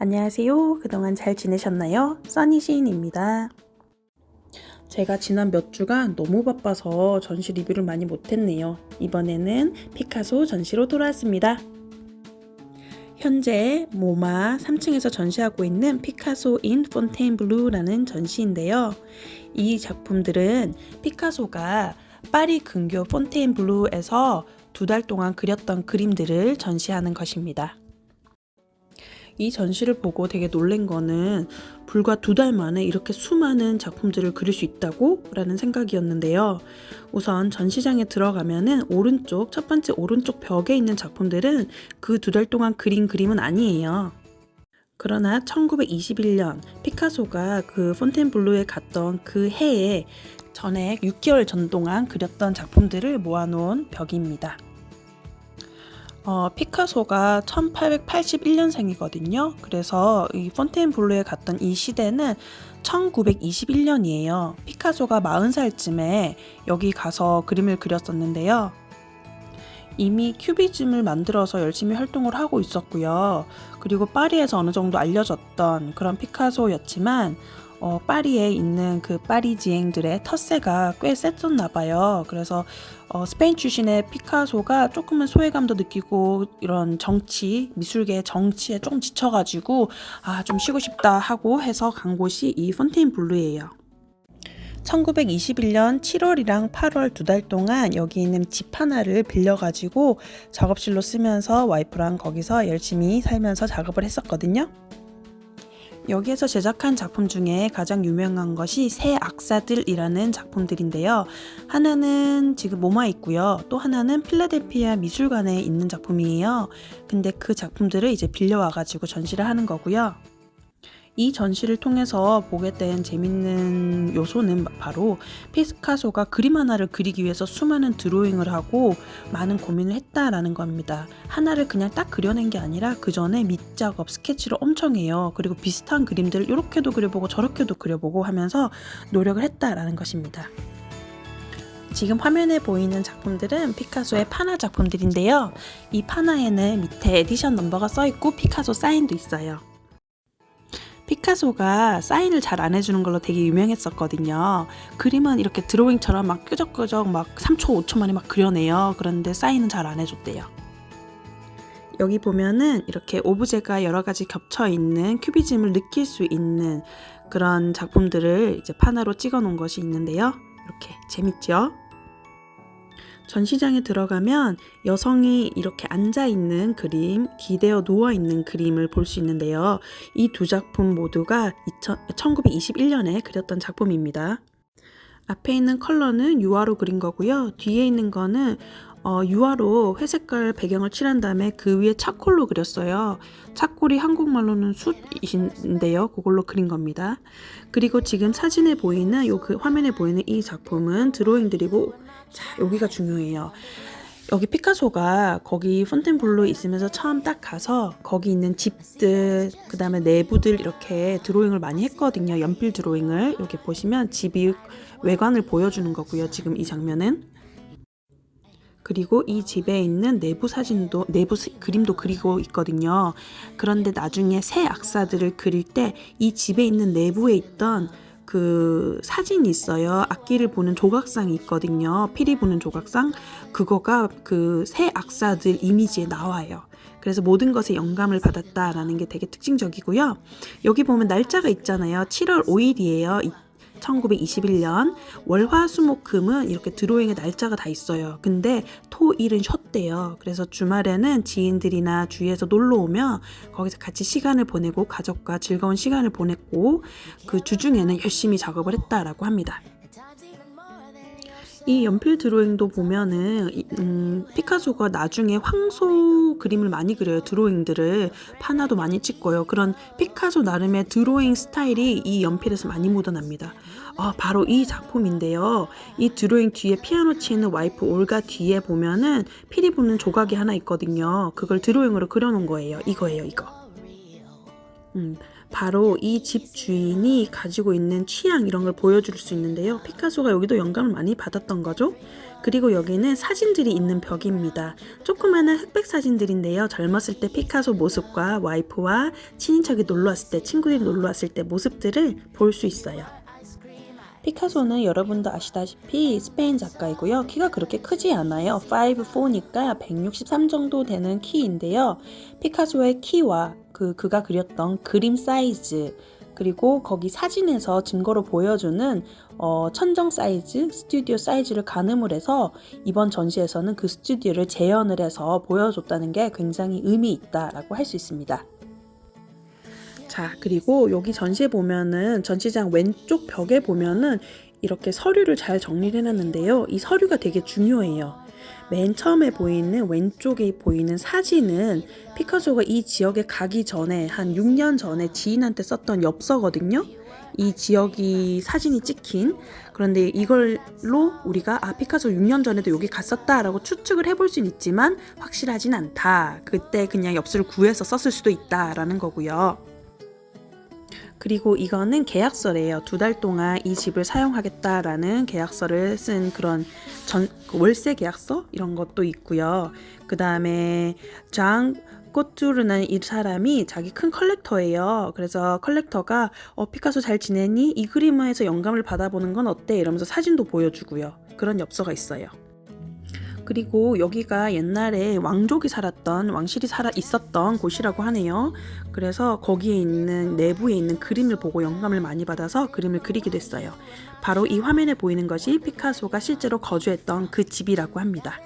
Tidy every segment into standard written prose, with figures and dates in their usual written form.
안녕하세요. 그동안 잘 지내셨나요? 써니시인입니다. 제가 지난 몇 주간 너무 바빠서 전시 리뷰를 많이 못했네요. 이번에는 피카소 전시로 돌아왔습니다. 현재 모마 3층에서 전시하고 있는 피카소 인 폰테인블루라는 전시인데요. 이 작품들은 피카소가 파리 근교 폰테인블루에서 2달 동안 그렸던 그림들을 전시하는 것입니다. 이 전시를 보고 되게 놀란 거는 불과 2달 만에 이렇게 수많은 작품들을 그릴 수 있다고? 라는 생각이었는데요. 우선 전시장에 들어가면은 첫 번째 오른쪽 벽에 있는 작품들은 그 2달 동안 그린 그림은 아니에요. 그러나 1921년 피카소가 그 폰테인블루에 갔던 그 해에 전에 6개월 전 동안 그렸던 작품들을 모아놓은 벽입니다. 피카소가 1881년생이거든요. 그래서 이 폰테인블루에 갔던 이 시대는 1921년이에요. 피카소가 40살쯤에 여기 가서 그림을 그렸었는데요. 이미 큐비즘을 만들어서 열심히 활동을 하고 있었고요. 그리고 파리에서 어느 정도 알려졌던 그런 피카소였지만 파리에 있는 그 파리지앵들의 텃세가 꽤 셌었나 봐요. 그래서 스페인 출신의 피카소가 조금은 소외감도 느끼고 이런 미술계의 정치에 조금 지쳐가지고 좀 쉬고 싶다 하고 해서 간 곳이 이 폰테인블루예요. 1921년 7월이랑 8월 2달 동안 여기 있는 집 하나를 빌려가지고 작업실로 쓰면서 와이프랑 거기서 열심히 살면서 작업을 했었거든요. 여기에서 제작한 작품 중에 가장 유명한 것이 새 악사들이라는 작품들인데요. 하나는 지금 모마 있고요. 또 하나는 필라델피아 미술관에 있는 작품이에요. 근데 그 작품들을 이제 빌려와가지고 전시를 하는 거고요. 이 전시를 통해서 보게 된 재밌는 요소는 바로 피카소가 그림 하나를 그리기 위해서 수많은 드로잉을 하고 많은 고민을 했다라는 겁니다. 하나를 그냥 딱 그려낸 게 아니라 그 전에 밑작업, 스케치를 엄청 해요. 그리고 비슷한 그림들을 이렇게도 그려보고 저렇게도 그려보고 하면서 노력을 했다라는 것입니다. 지금 화면에 보이는 작품들은 피카소의 파나 작품들인데요. 이 파나에는 밑에 에디션 넘버가 써있고 피카소 사인도 있어요. 피카소가 사인을 잘 안 해주는 걸로 되게 유명했었거든요. 그림은 이렇게 드로잉처럼 막 끄적끄적 막 3초, 5초 만에 막 그려내요. 그런데 사인은 잘 안 해줬대요. 여기 보면은 이렇게 오브제가 여러 가지 겹쳐 있는 큐비즘을 느낄 수 있는 그런 작품들을 이제 파나로 찍어 놓은 것이 있는데요. 이렇게 재밌죠? 전시장에 들어가면 여성이 이렇게 앉아있는 그림, 기대어 누워있는 그림을 볼 수 있는데요. 이 두 작품 모두가 1921년에 그렸던 작품입니다. 앞에 있는 컬러는 유화로 그린 거고요. 뒤에 있는 거는 유화로 회색깔 배경을 칠한 다음에 그 위에 차콜로 그렸어요. 차콜이 한국말로는 숯인데요. 그걸로 그린 겁니다. 그리고 지금 사진에 보이는 그 화면에 보이는 이 작품은 드로잉들이고, 자, 여기가 중요해요. 여기 피카소가 거기 폰테인블루에 있으면서 처음 딱 가서 거기 있는 집들, 그 다음에 내부들 이렇게 드로잉을 많이 했거든요. 연필 드로잉을. 이렇게 보시면 집이 외관을 보여주는 거고요. 지금 이 장면은. 그리고 이 집에 있는 내부 그림도 그리고 있거든요. 그런데 나중에 새 악사들을 그릴 때 이 집에 있는 내부에 있던 그 사진이 있어요. 악기를 보는 조각상이 있거든요. 피리 부는 조각상. 그거가 그 새 악사들 이미지에 나와요. 그래서 모든 것에 영감을 받았다라는 게 되게 특징적이고요. 여기 보면 날짜가 있잖아요. 7월 5일이에요. 1921년 월화수목금은 이렇게 드로잉에 날짜가 다 있어요. 근데 토일은 쉬었대요. 그래서 주말에는 지인들이나 주위에서 놀러 오면 거기서 같이 시간을 보내고 가족과 즐거운 시간을 보냈고 그 주중에는 열심히 작업을 했다라고 합니다. 이 연필 드로잉도 보면은 피카소가 나중에 황소 그림을 많이 그려요. 드로잉들을 파나도 많이 찍고요. 그런 피카소 나름의 드로잉 스타일이 이 연필에서 많이 묻어납니다. 바로 이 작품인데요. 이 드로잉 뒤에 피아노 치는 와이프 올가 뒤에 보면은 피리 부는 조각이 하나 있거든요. 그걸 드로잉으로 그려놓은 거예요. 이거예요, 이거. 바로 이 집 주인이 가지고 있는 취향 이런 걸 보여줄 수 있는데요. 피카소가 여기도 영감을 많이 받았던 거죠. 그리고 여기는 사진들이 있는 벽입니다. 조그마한 흑백 사진들인데요. 젊었을 때 피카소 모습과 와이프와 친인척이 놀러왔을 때, 친구들이 놀러왔을 때 모습들을 볼 수 있어요. 피카소는 여러분도 아시다시피 스페인 작가이고요. 키가 그렇게 크지 않아요. 5'4니까 163 정도 되는 키인데요. 피카소의 키와 그가 그렸던 그림 사이즈, 그리고 거기 사진에서 증거로 보여주는 천정 사이즈, 스튜디오 사이즈를 가늠을 해서 이번 전시에서는 그 스튜디오를 재현을 해서 보여줬다는 게 굉장히 의미 있다라고 할 수 있습니다. 자, 그리고 여기 전시에 보면은 전시장 왼쪽 벽에 보면은 이렇게 서류를 잘 정리를 해놨는데요. 이 서류가 되게 중요해요. 맨 처음에 보이는 왼쪽에 보이는 사진은 피카소가 이 지역에 가기 전에 한 6년 전에 지인한테 썼던 엽서거든요. 이 지역이 사진이 찍힌. 그런데 이걸로 우리가 피카소 6년 전에도 여기 갔었다라고 추측을 해볼 수는 있지만 확실하진 않다. 그때 그냥 엽서를 구해서 썼을 수도 있다라는 거고요. 그리고 이거는 계약서래요. 2달 동안 이 집을 사용하겠다라는 계약서를 쓴 그런 월세 계약서 이런 것도 있고요. 그 다음에 장 꼬투르는 이 사람이 자기 큰 컬렉터예요. 그래서 컬렉터가 피카소 잘 지내니? 이 그림에서 영감을 받아보는 건 어때? 이러면서 사진도 보여주고요. 그런 엽서가 있어요. 그리고 여기가 옛날에 왕족이 살았던, 왕실이 있었던 곳이라고 하네요. 그래서 거기에 있는 내부에 있는 그림을 보고 영감을 많이 받아서 그림을 그리기도 했어요. 바로 이 화면에 보이는 것이 피카소가 실제로 거주했던 그 집이라고 합니다.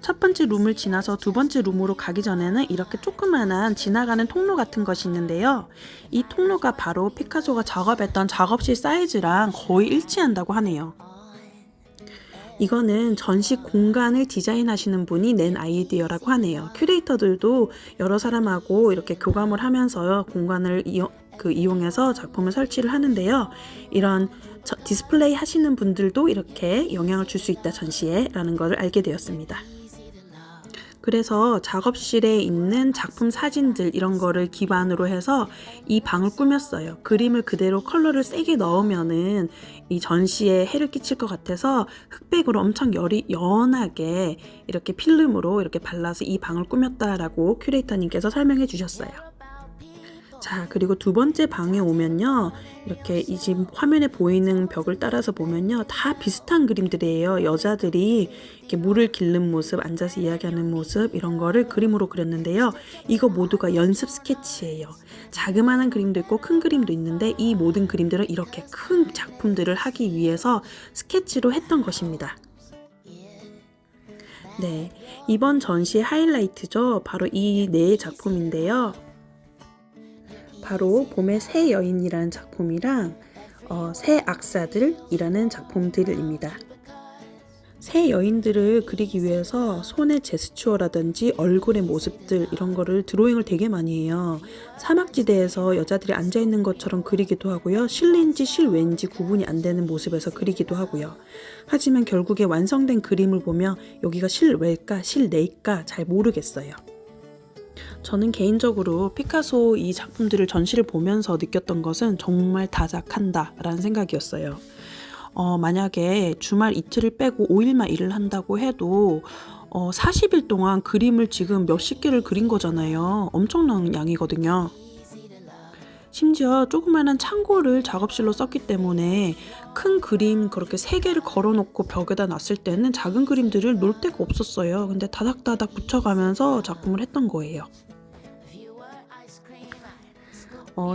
첫 번째 룸을 지나서 두 번째 룸으로 가기 전에는 이렇게 조그만한 지나가는 통로 같은 것이 있는데요. 이 통로가 바로 피카소가 작업했던 작업실 사이즈랑 거의 일치한다고 하네요. 이거는 전시 공간을 디자인하시는 분이 낸 아이디어라고 하네요. 큐레이터들도 여러 사람하고 이렇게 교감을 하면서 공간을 이용해서 작품을 설치를 하는데요. 이런 디스플레이 하시는 분들도 이렇게 영향을 줄 수 있다, 전시에 라는 것을 알게 되었습니다. 그래서 작업실에 있는 작품 사진들 이런 거를 기반으로 해서 이 방을 꾸몄어요. 그림을 그대로 컬러를 세게 넣으면은 이 전시에 해를 끼칠 것 같아서 흑백으로 엄청 연하게 이렇게 필름으로 이렇게 발라서 이 방을 꾸몄다라고 큐레이터님께서 설명해 주셨어요. 자, 그리고 두 번째 방에 오면요. 이렇게 이 집 화면에 보이는 벽을 따라서 보면요. 다 비슷한 그림들이에요. 여자들이 이렇게 물을 기르는 모습, 앉아서 이야기하는 모습 이런 거를 그림으로 그렸는데요. 이거 모두가 연습 스케치예요. 자그마한 그림도 있고 큰 그림도 있는데 이 모든 그림들은 이렇게 큰 작품들을 하기 위해서 스케치로 했던 것입니다. 네, 이번 전시의 하이라이트죠. 바로 이 네 작품인데요. 바로 봄의 새 여인이라는 작품이랑 새 악사들이라는 작품들입니다. 새 여인들을 그리기 위해서 손의 제스처라든지 얼굴의 모습들 이런 거를 드로잉을 되게 많이 해요. 사막지대에서 여자들이 앉아있는 것처럼 그리기도 하고요. 실내인지 실외인지 구분이 안 되는 모습에서 그리기도 하고요. 하지만 결국에 완성된 그림을 보면 여기가 실외일까 실내일까 잘 모르겠어요. 저는 개인적으로 피카소 이 작품들을 전시를 보면서 느꼈던 것은 정말 다작한다 라는 생각이었어요. 만약에 주말 이틀을 빼고 5일만 일을 한다고 해도 40일 동안 그림을 지금 몇십 개를 그린 거잖아요. 엄청난 양이거든요. 심지어 조그마한 창고를 작업실로 썼기 때문에 큰 그림 그렇게 3개를 걸어놓고 벽에다 놨을 때는 작은 그림들을 놓을 데가 없었어요. 근데 다닥다닥 붙여가면서 작품을 했던 거예요.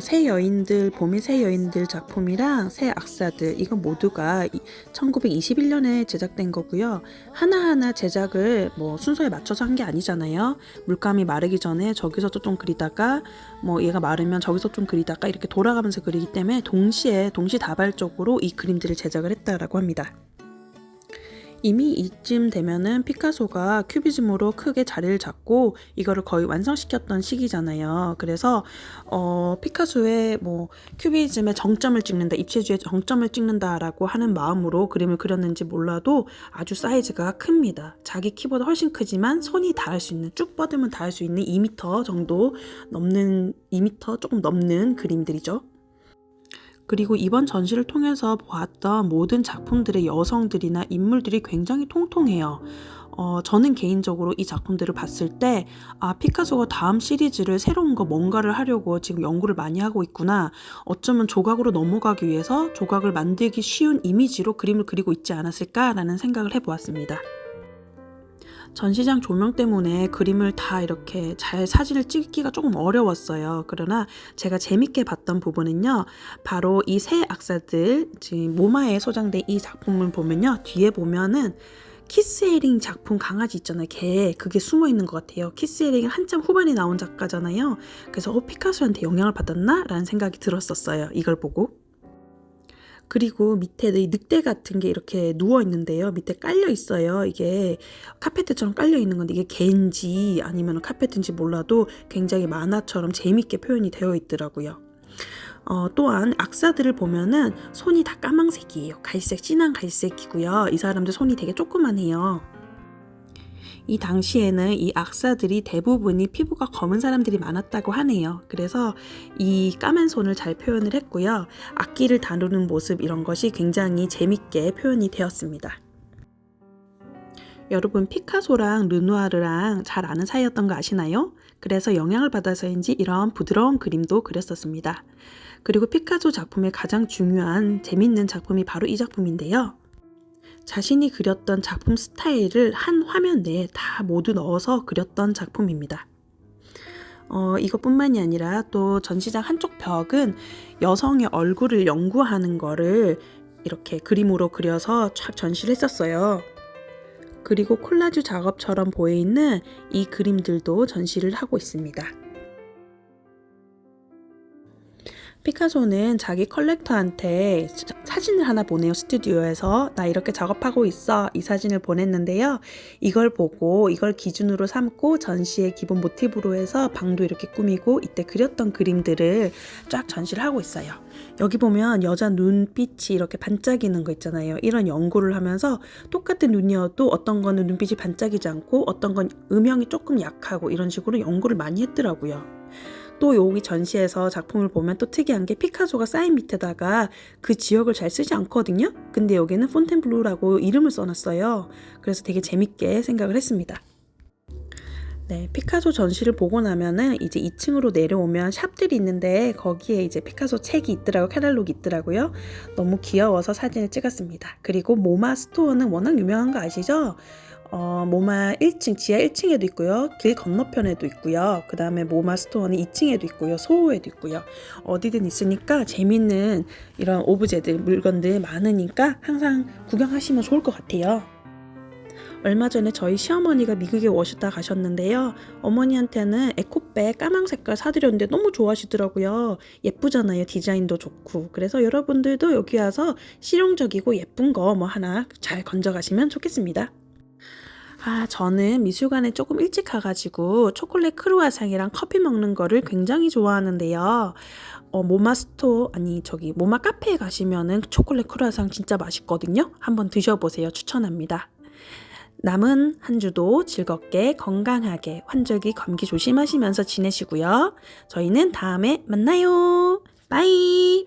새 여인들, 봄의 새 여인들 작품이랑 새 악사들 이건 모두가 1921년에 제작된 거고요. 하나하나 제작을 순서에 맞춰서 한 게 아니잖아요. 물감이 마르기 전에 저기서도 좀 그리다가 얘가 마르면 저기서 좀 그리다가 이렇게 돌아가면서 그리기 때문에 동시다발적으로 이 그림들을 제작을 했다라고 합니다. 이미 이쯤 되면은 피카소가 큐비즘으로 크게 자리를 잡고 이거를 거의 완성시켰던 시기잖아요. 그래서 피카소의 큐비즘의 정점을 찍는다, 입체주의 정점을 찍는다라고 하는 마음으로 그림을 그렸는지 몰라도 아주 사이즈가 큽니다. 자기 키보다 훨씬 크지만 손이 닿을 수 있는, 쭉 뻗으면 닿을 수 있는 2m 정도 넘는, 2m 조금 넘는 그림들이죠. 그리고 이번 전시를 통해서 보았던 모든 작품들의 여성들이나 인물들이 굉장히 통통해요. 저는 개인적으로 이 작품들을 봤을 때, 피카소가 다음 시리즈를 새로운 거 뭔가를 하려고 지금 연구를 많이 하고 있구나. 어쩌면 조각으로 넘어가기 위해서 조각을 만들기 쉬운 이미지로 그림을 그리고 있지 않았을까라는 생각을 해보았습니다. 전시장 조명 때문에 그림을 다 이렇게 잘 사진을 찍기가 조금 어려웠어요. 그러나 제가 재밌게 봤던 부분은요, 바로 이 새 악사들, 지금 모마에 소장된 이 작품을 보면요, 뒤에 보면은 키스에링 작품 강아지 있잖아요. 그게 숨어 있는 것 같아요. 키스에링은 한참 후반에 나온 작가잖아요. 그래서 피카소한테 영향을 받았나? 라는 생각이 들었었어요. 이걸 보고. 그리고 밑에 늑대 같은 게 이렇게 누워 있는데요. 밑에 깔려 있어요. 이게 카페트처럼 깔려 있는 건데 이게 개인지 아니면 카페트인지 몰라도 굉장히 만화처럼 재밌게 표현이 되어 있더라고요. 또한 악사들을 보면은 손이 다 까망색이에요. 진한 갈색이고요. 이 사람들 손이 되게 조그만해요. 이 당시에는 이 악사들이 대부분이 피부가 검은 사람들이 많았다고 하네요. 그래서 이 까만 손을 잘 표현을 했고요. 악기를 다루는 모습 이런 것이 굉장히 재밌게 표현이 되었습니다. 여러분, 피카소랑 르누아르랑 잘 아는 사이였던 거 아시나요? 그래서 영향을 받아서인지 이런 부드러운 그림도 그렸었습니다. 그리고 피카소 작품의 가장 중요한 재밌는 작품이 바로 이 작품인데요. 자신이 그렸던 작품 스타일을 한 화면 내에 다 모두 넣어서 그렸던 작품입니다. 이것뿐만이 아니라 또 전시장 한쪽 벽은 여성의 얼굴을 연구하는 거를 이렇게 그림으로 그려서 쫙 전시를 했었어요. 그리고 콜라주 작업처럼 보이는 이 그림들도 전시를 하고 있습니다. 피카소는 자기 컬렉터한테 사진을 하나 보내요. 스튜디오에서 나 이렇게 작업하고 있어. 이 사진을 보냈는데요. 이걸 보고 이걸 기준으로 삼고 전시의 기본 모티브로 해서 방도 이렇게 꾸미고 이때 그렸던 그림들을 쫙 전시를 하고 있어요. 여기 보면 여자 눈빛이 이렇게 반짝이는 거 있잖아요. 이런 연구를 하면서 똑같은 눈이어도 어떤 거는 눈빛이 반짝이지 않고 어떤 건 음영이 조금 약하고 이런 식으로 연구를 많이 했더라고요. 또 여기 전시에서 작품을 보면 또 특이한 게 피카소가 사인 밑에다가 그 지역을 잘 쓰지 않거든요. 근데 여기는 폰텐블루라고 이름을 써놨어요. 그래서 되게 재밌게 생각을 했습니다. 네, 피카소 전시를 보고 나면은 이제 2층으로 내려오면 샵들이 있는데 거기에 이제 피카소 책이 있더라고요. 카탈로그 있더라고요. 너무 귀여워서 사진을 찍었습니다. 그리고 모마 스토어는 워낙 유명한 거 아시죠? 모마 1층, 지하 1층에도 있고요. 길 건너편에도 있고요. 그 다음에 모마 스토어는 2층에도 있고요. 소호에도 있고요. 어디든 있으니까 재밌는 이런 오브제들, 물건들 많으니까 항상 구경하시면 좋을 것 같아요. 얼마 전에 저희 시어머니가 미국에 오셨다 가셨는데요. 어머니한테는 에코백 까만 색깔 사드렸는데 너무 좋아하시더라고요. 예쁘잖아요. 디자인도 좋고. 그래서 여러분들도 여기 와서 실용적이고 예쁜 거 뭐 하나 잘 건져가시면 좋겠습니다. 저는 미술관에 조금 일찍 가가지고 초콜릿 크루아상이랑 커피 먹는 거를 굉장히 좋아하는데요. 모마 카페에 가시면은 초콜릿 크루아상 진짜 맛있거든요. 한번 드셔보세요. 추천합니다. 남은 한 주도 즐겁게 건강하게 환절기 감기 조심하시면서 지내시고요. 저희는 다음에 만나요. 빠이.